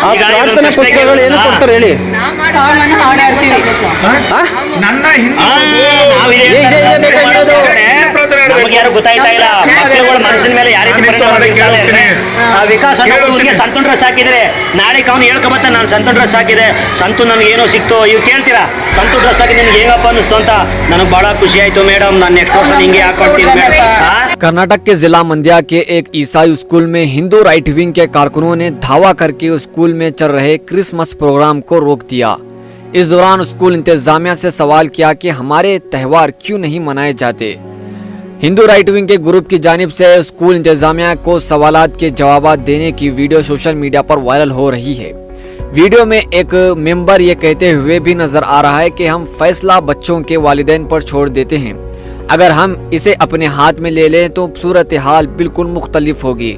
ಆ ಪ್ರಾರ್ಥನಾ ಪುಸ್ತಕಗಳು ಏನು ಕೊಡ್ತಾರೆ ಹೇಳಿ? ನನ್ನ ನಮಗೆ ಯಾರು ಗೊತ್ತಾಯ್ತಾ ಇಲ್ಲ. ಮಕ್ಕಳುಗಳ ಮನಸ್ಸಿನ ಮೇಲೆ ಯಾವ ರೀತಿ ಪರಿಣಾಮ ಬೀಳ್ತದೆ. ವಿಕಾಸ್ ಅವ್ರಿಗೆ ಸಂತು ಡ್ರೆಸ್ ಹಾಕಿದ್ರೆ ನಾಳೆ ಅವನು ಹೇಳ್ಕೊಬತ್ತ ನಾನು ಸಂತು ಡ್ರೆಸ್ ಹಾಕಿದೆ, ಸಂತು ನನಗೆ ಏನೋ ಸಿಕ್ತು. ಇವ್ ಕೇಳ್ತೀರಾ ಸಂತು ಡ್ರೆಸ್ ಹಾಕಿ ನಿನ್ಗೆ ಹೇಗಪ್ಪ ಅನಿಸ್ತು ಅಂತ. ನನಗೆ ಬಹಳ ಖುಷಿ ಆಯ್ತು ಮೇಡಮ್, ನಾನು ನೆಕ್ಸ್ಟ್ ವರ್ಷ ಹಿಂಗೆ ಹಾಕೊಡ್ತೀನಿ. कर्नाटक के जिला मंड्या के एक ईसाई स्कूल में हिंदू राइट विंग के कारकुनों ने धावा करके स्कूल में चल रहे क्रिसमस प्रोग्राम को रोक दिया। इस दौरान स्कूल इंतजामिया से सवाल किया कि हमारे त्यौहार क्यों नहीं मनाए जाते। हिंदू राइट विंग के ग्रुप की जानिब से स्कूल इंतजामिया को सवालात के जवाब देने की वीडियो सोशल मीडिया पर वायरल हो रही है। वीडियो में एक मेंबर ये कहते हुए भी नजर आ रहा है कि हम फैसला बच्चों के वालिदैन पर छोड़ देते हैं। अगर हम इसे अपने हाथ में ले लें तो सूरत हाल बिल्कुल मुख्तलिफ होगी।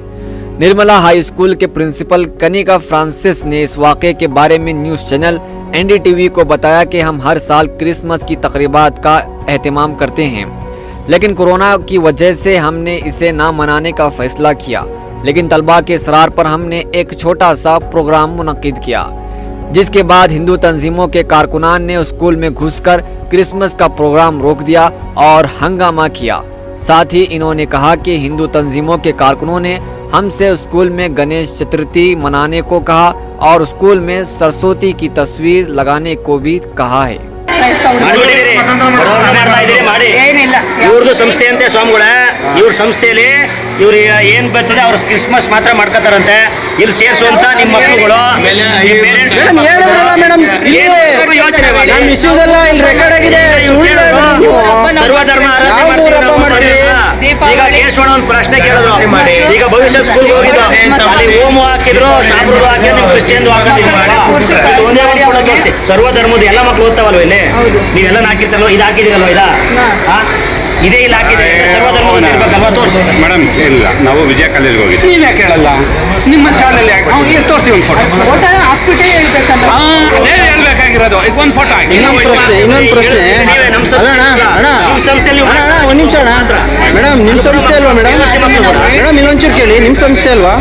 निर्मला हाई स्कूल के प्रिंसिपल कनिका फ्रांसिस ने इस वाक़े के बारे में न्यूज़ चैनल NDTV को बताया कि हम हर साल क्रिसमस की तकरीबात का एहतमाम करते हैं, लेकिन कोरोना की वजह से हमने इसे ना मनाने का फैसला किया। लेकिन तलबा के इसरार पर हमने एक छोटा सा प्रोग्राम मुनक्किद किया, जिसके बाद हिंदू तंजीमों के कारकुनान ने स्कूल में घुसकर क्रिसमस का प्रोग्राम रोक दिया और हंगामा किया। साथ ही इन्होंने कहा कि हिंदू तंजीमों के कारकुनों ने हमसे स्कूल में गणेश चतुर्थी मनाने को कहा और स्कूल में सरस्वती की तस्वीर लगाने को भी कहा है। ಇವ್ರದ್ದು ಸಂಸ್ಥೆ ಅಂತೆ ಸ್ವಾಮಿಗಳ. ಇವ್ರ ಸಂಸ್ಥೆಯಲ್ಲಿ ಇವ್ರು ಏನ್ ಬರ್ತದೆ ಅವ್ರ ಕ್ರಿಸ್ಮಸ್ ಮಾತ್ರ ಮಾಡ್ಕೋತಾರಂತೆ. ಇಲ್ಲಿ ಸೇರಿಸುವಂತ ನಿಮ್ಮ ಮಕ್ಕಳುಗಳು ಸರ್ವಧರ್ಮ ಈಗ ಕೇಶವಣ್ಣ ಒಂದು ಪ್ರಶ್ನೆ ಕೇಳಿದ್ರು. ಈಗ ಭವಿಷ್ಯ ಸ್ಕೂಲ್ ಹೋಗಿದ್ದು ಅಲ್ಲಿ ಹೋಮ ಹಾಕಿದ್ರು, ಸಾಬ್ರು ಹಾಕಿದ್ರು, ಕ್ರಿಶ್ಚಿಯನ್ ಸರ್ವಧರ್ಮದ ಎಲ್ಲ ಮಕ್ಕಳು ಓದ್ತಾವಲ್ವ ಇಲ್ಲಿ? ನೀವೆಲ್ಲ ಹಾಕಿರ್ತಾರಲ್ವ, ಇದು ಹಾಕಿದಿರಲ್ವ? ಇದೇ ಇಲ್ಲ ಹಾಕಿದೆ ಸರ್ವಧರ್ಮ ಇರ್ಬೇಕಲ್ವಾ? ತೋರಿಸಿ ಮೇಡಮ್. ಇಲ್ಲ, ನಾವು ವಿಜಯ ಕಾಲೇಜ್ಗೆ ಹೋಗಿದ್ವಿ. ನೀವೇ ಕೇಳಲ್ಲ, ನಿಮ್ಮ ಶಾಲೆಯಲ್ಲಿ ತೋರಿಸಿ ಒಂದು ಫೋಟೋ ಅದೇ ಹೇಳ್ಬೇಕಾಗಿರೋದು. ಈಗ ಒಂದು ಫೋಟೋ ಹಾಕಿ. ಇನ್ನೊಂದು ಪ್ರಶ್ನೆ ನಮ್ಮ ಸಂಸ್ಥೆಯಲ್ಲಿ ಒಂದು ನಿಮಿಷ ಅಣ್ಣ. ಮೇಡಮ್ ನಿಮ್ಮ ಸಂಸ್ಥೆ ಅಲ್ವಾ ಮೇಡಮ್? ಮೇಡಮ್ ಇನ್ನೊಂಚೂರು ಕೇಳಿ, ನಿಮ್ಮ ಸಂಸ್ಥೆ ಅಲ್ವಾ?